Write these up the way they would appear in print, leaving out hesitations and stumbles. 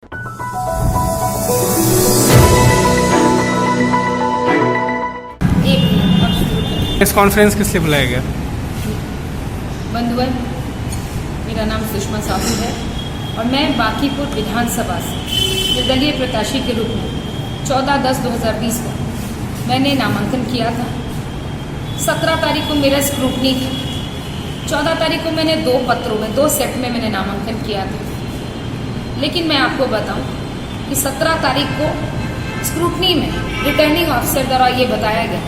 इस कॉन्फ्रेंस किस लिए बुलाया गया? बंधुवन, मेरा नाम सुषमा साहू है और मैं बांकीपुर विधानसभा से निर्दलीय प्रत्याशी के रूप में 14/10/2020 को मैंने नामांकन किया था। 17 तारीख को मेरा स्क्रूटनी था। 14 तारीख को मैंने 2 पत्रों में 2 सेट में मैंने नामांकन किया था। लेकिन मैं आपको बताऊं कि 17 तारीख को स्क्रूटनी में रिटर्निंग ऑफिसर द्वारा ये बताया गया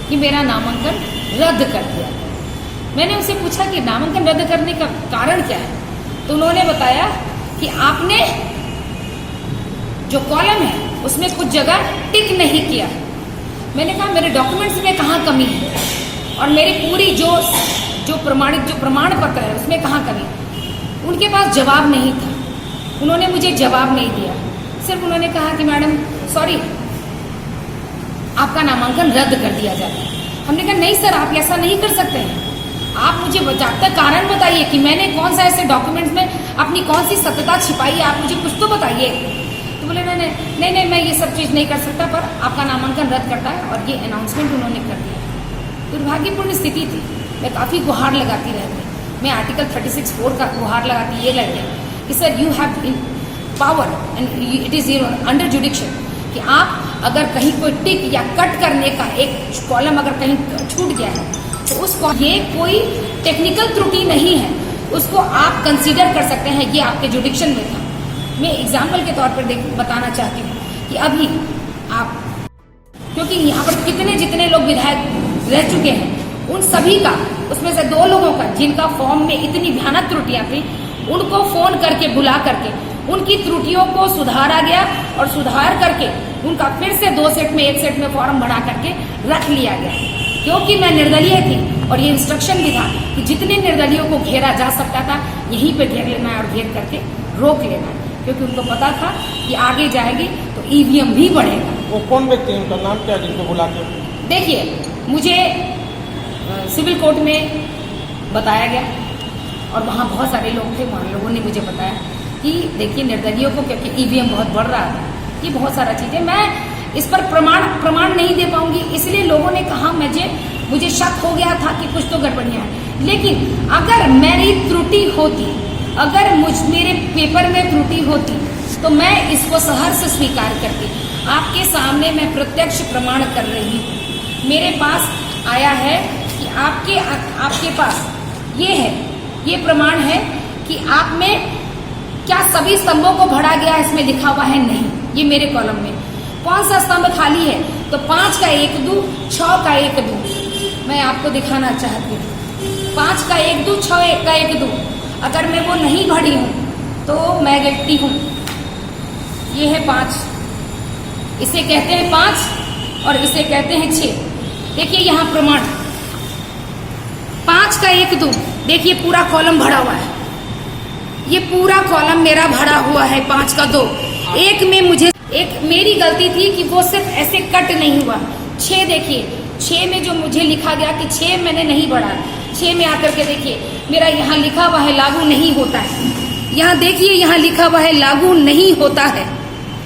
कि मेरा नामांकन रद्द कर दिया गया। मैंने उनसे पूछा कि नामांकन रद्द करने का कारण क्या है, तो उन्होंने बताया कि आपने जो कॉलम है उसमें कुछ जगह टिक नहीं किया। मैंने कहा मेरे डॉक्यूमेंट्स में कहाँ कमी है और मेरी पूरी जो प्रमाण पत्र है उसमें कहाँ कमी है। उनके पास जवाब नहीं था, उन्होंने मुझे जवाब नहीं दिया। सिर्फ उन्होंने कहा कि मैडम सॉरी, आपका नामांकन रद्द कर दिया जाता है। हमने कहा नहीं सर, आप ऐसा नहीं कर सकते हैं। आप मुझे बचाता कारण बताइए कि मैंने कौन सा ऐसे डॉक्यूमेंट्स में अपनी कौन सी सत्यता छिपाई है, आप मुझे कुछ तो बताइए। तो बोले नहीं, मैं ये सब चीज़ नहीं कर सकता, पर आपका नामांकन रद्द करता है। और ये अनाउंसमेंट उन्होंने कर दिया। दुर्भाग्यपूर्ण स्थिति थी। मैं काफ़ी गुहार लगाती रहती, मैं आर्टिकल 36(4) का गुहार लगाती ये लग गया कि sir you have power and it is under जुडिक्शन कि आप अगर कहीं कोई टिक या कट करने का एक कॉलम अगर कहीं छूट गया है तो उसको, ये कोई टेक्निकल त्रुटि नहीं है, उसको आप कंसीडर कर सकते हैं। ये आपके जुडिक्शन में था। मैं एग्जाम्पल के तौर पर बताना चाहती हूँ कि अभी आप, क्योंकि यहाँ पर जितने लोग विधायक रह चुके हैं उन सभी का, उसमें से 2 लोगों का जिनका फॉर्म में इतनी भयानक त्रुटियां थी, उनको फोन करके बुला करके उनकी त्रुटियों को सुधारा गया और सुधार करके उनका फिर से 2 सेट में 1 सेट में फॉर्म भरा करके रख लिया गया। क्योंकि मैं निर्दलीय थी और ये इंस्ट्रक्शन भी था कि जितने निर्दलियों को घेरा जा सकता था यहीं पे घेर लेना है और घेर करके रोक लेना है, क्योंकि उनको पता था कि आगे जाएगी तो ईवीएम भी बढ़ेगा। वो कौन व्यक्ति है, उनका नाम क्या है जिनको बुला के? देखिए, मुझे सिविल कोर्ट में बताया गया और वहाँ बहुत सारे लोग थे, वहाँ लोगों ने मुझे बताया कि देखिए निर्दलियों को, क्योंकि ईवीएम बहुत बढ़ रहा था, ये बहुत सारा चीज़ें, मैं इस पर प्रमाण नहीं दे पाऊंगी। इसलिए लोगों ने कहा, मुझे शक हो गया था कि कुछ तो गड़बड़ियाँ हैं। लेकिन अगर मेरी त्रुटि होती, अगर मेरे पेपर में त्रुटि होती तो मैं इसको सहर्ष स्वीकार करती। आपके सामने मैं प्रत्यक्ष प्रमाण कर रही हूँ। मेरे पास आया है कि आपके पास ये है, ये प्रमाण है कि आप में क्या सभी स्तंभों को भरा गया, इसमें लिखा हुआ है नहीं। ये मेरे कॉलम में कौन सा स्तंभ खाली है, तो 5 का 1 2, 6 का 1 2 मैं आपको दिखाना चाहती हूँ। 5 का 1 2, 6 का 1 2, अगर मैं वो नहीं भरी हूँ तो मैं गिल्टी हूँ। ये है 5, इसे कहते हैं 5 और इसे कहते हैं 6। देखिए यहाँ प्रमाण, 5 का 1 2, देखिए पूरा कॉलम भरा हुआ है। ये पूरा कॉलम मेरा भरा हुआ है। 5 का 2, एक में मुझे मेरी गलती थी कि वो सिर्फ ऐसे कट नहीं हुआ। 6 देखिए, 6 में जो मुझे लिखा गया कि 6 मैंने नहीं भरा, 6 में आकर के देखिए मेरा यहाँ लिखा हुआ है लागू नहीं होता है। यहाँ देखिए, यहाँ लिखा हुआ है लागू नहीं होता है।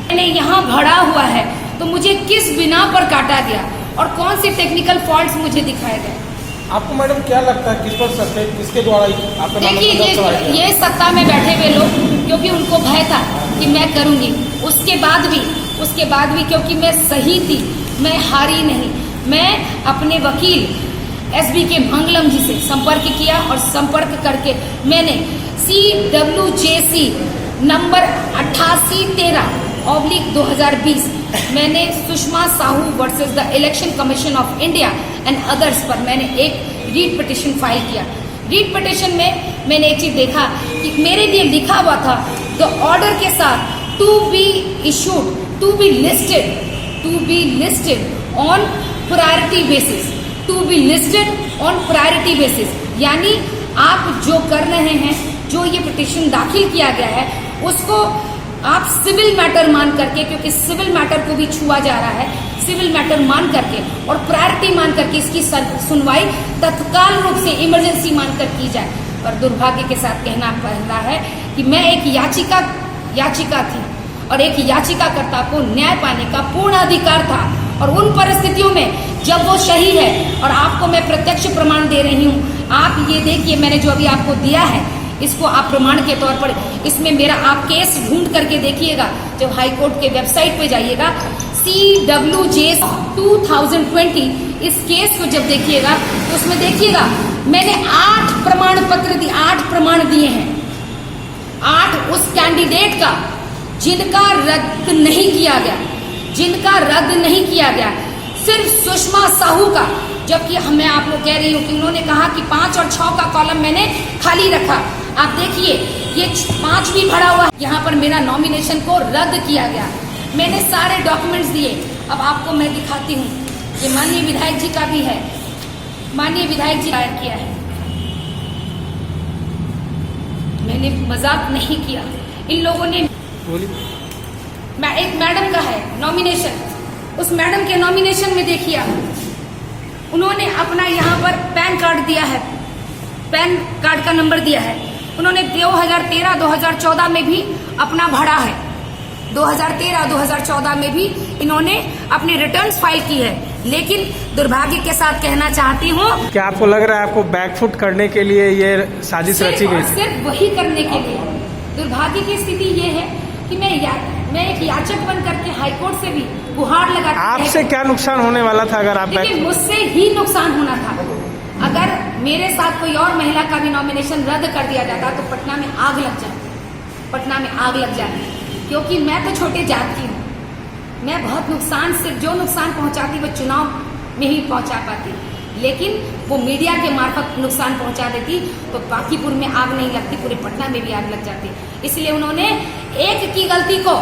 मैंने यहाँ भरा हुआ है, तो मुझे किस बिना पर काटा गया और कौन से टेक्निकल फॉल्ट्स मुझे दिखाए गए? आपको मैडम क्या लगता है किस पर शक है, किसके द्वारा आपका देखिए, ये सत्ता में बैठे हुए लोग, क्योंकि उनको भय था कि मैं करूंगी, उसके बाद भी क्योंकि मैं सही थी, मैं हारी नहीं। मैं अपने वकील SBK मंगलम जी से संपर्क किया और संपर्क करके मैंने CWJC नंबर 8813/2020 मैंने Sushma Sahu versus the election commission of India and others पर मैंने एक रीट पिटिशन फाइल किया। रीट पिटिशन में मैंने एक चीज देखा कि मेरे लिए लिखा हुआ था द ऑर्डर के साथ to be issued, to be listed on priority basis, to be listed on priority basis. यानी आप जो कर रहे हैं, जो ये पिटिशन दाखिल किया गया है, उसको आप सिविल मैटर मान करके, क्योंकि सिविल मैटर को भी छुआ जा रहा है, सिविल मैटर मान करके और प्रायोरिटी मान करके इसकी सुनवाई तत्काल रूप से इमरजेंसी मानकर की जाए। पर दुर्भाग्य के साथ कहना पड़ रहा है कि मैं एक याचिका थी और एक याचिकाकर्ता को न्याय पाने का पूर्ण अधिकार था। और उन परिस्थितियों में जब वो सही है, और आपको मैं प्रत्यक्ष प्रमाण दे रही हूँ, आप ये देखिए मैंने जो अभी आपको दिया है, इसको आप प्रमाण के तौर पर, इसमें मेरा आप केस ढूंढ करके देखिएगा। जब हाई कोर्ट के वेबसाइट पे जाइएगा, CWJ 2020, इस केस को जब देखिएगा तो उसमें देखिएगा मैंने 8 प्रमाण पत्र दिए, 8 प्रमाण दिए हैं, 8 उस कैंडिडेट का जिनका रद्द नहीं किया गया, जिनका रद्द नहीं किया गया, सिर्फ सुषमा साहू का। जबकि मैं आपको कह रही हूँ कि उन्होंने कहा कि 5 और 6 का कॉलम मैंने खाली रखा। आप देखिए ये 5 भी भरा हुआ है, यहाँ पर मेरा नॉमिनेशन को रद्द किया गया। मैंने सारे डॉक्यूमेंट्स दिए। अब आपको मैं दिखाती हूँ, ये माननीय विधायक जी का भी है, माननीय विधायक जी दायर किया है। मैंने मजाक नहीं किया। इन लोगों ने एक मैडम का है नॉमिनेशन, उस मैडम के नॉमिनेशन में देखिए उन्होंने अपना यहाँ पर पैन कार्ड दिया है, पैन कार्ड का नंबर दिया है। उन्होंने 2013-2014 में भी अपना भरा है, 2013-2014 में भी इन्होंने अपनी रिटर्न्स फाइल की है। लेकिन दुर्भाग्य के साथ कहना चाहती हूँ, क्या आपको लग रहा है आपको बैकफुट करने के लिए ये साजिश रची गई? सिर्फ वही करने के लिए। दुर्भाग्य की स्थिति ये है कि मैं एक याचक बन करके हाईकोर्ट से भी गुहार लगा। आपसे क्या नुकसान होने वाला था अगर आप? देखिए मुझसे ही नुकसान होना था। अगर मेरे साथ कोई और महिला का भी नॉमिनेशन रद्द कर दिया जाता तो पटना में आग लग जाती, पटना में आग लग जाती। क्योंकि मैं तो छोटे जात की हूँ, मैं बहुत नुकसान, सिर्फ जो नुकसान पहुंचाती वो चुनाव में ही पहुंचा पाती, लेकिन वो मीडिया के मार्फत नुकसान पहुंचा देती तो बाकीपुर में आग नहीं लगती, पूरे पटना में भी आग लग जाती। इसलिए उन्होंने एक की गलती को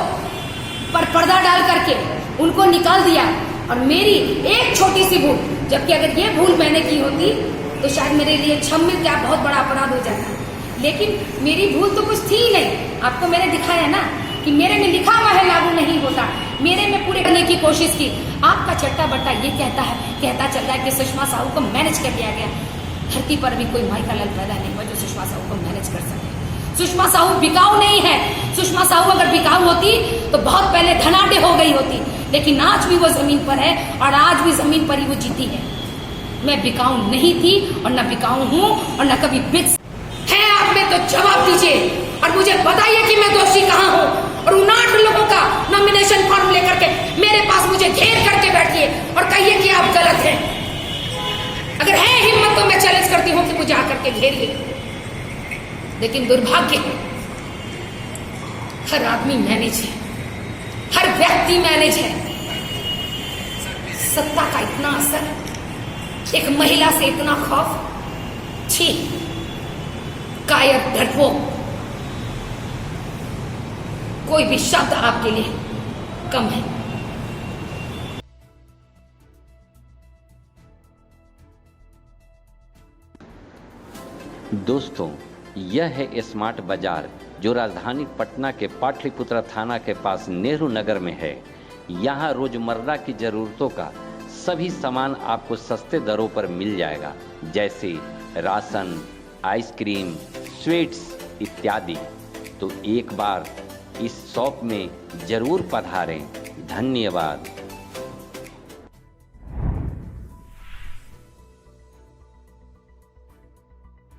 पर पर्दा डाल करके उनको निकाल दिया, और मेरी एक छोटी सी भूल, जबकि अगर ये भूल मैंने की होती तो शायद मेरे लिए क्षम्य क्या बहुत बड़ा अपराध हो जाता। लेकिन मेरी भूल तो कुछ थी ही नहीं। आपको मैंने दिखाया ना कि मेरे में लिखा हुआ है लागू नहीं होता, मेरे में पूरे करने की कोशिश की। आपका चट्टा बट्टा ये कहता चल रहा है कि सुषमा साहू को मैनेज कर दिया गया। धरती पर भी कोई माई का लाल पैदा नहीं हुआ जो सुषमा साहू को मैनेज कर सके। सुषमा साहू बिकाऊ नहीं है। सुषमा साहू अगर बिकाऊ होती तो बहुत पहले धनाढ्य हो गई होती, लेकिन आज भी वो जमीन पर है और आज भी जमीन पर ही वो जीती है। मैं बिकाऊ नहीं थी और न बिकाऊ हूँ और न कभी बिक है। आप में तो जवाब दीजिए और मुझे बताइए कि मैं दोषी कहाँ हूँ। और उन 8 लोगों का नॉमिनेशन फॉर्म लेकर के मेरे पास मुझे घेर करके बैठिए और कहिए कि आप गलत हैं। अगर है हिम्मत तो मैं चैलेंज करती हूँ कि मुझे आकर के घेरिए। लेकिन दुर्भाग्य है, हर आदमी मैनेज है, हर व्यक्ति मैनेज है। सत्ता का इतना असर, एक महिला से इतना खौफ, छी, कायर, डरपोक, कोई भी शब्द आपके लिए कम है। दोस्तों, यह है स्मार्ट बाजार जो राजधानी पटना के पाटलिपुत्रा थाना के पास नेहरू नगर में है। यहाँ रोजमर्रा की जरूरतों का सभी सामान आपको सस्ते दरों पर मिल जाएगा, जैसे राशन, आइसक्रीम, स्वीट्स इत्यादि। तो एक बार इस शॉप में जरूर पधारें। धन्यवाद।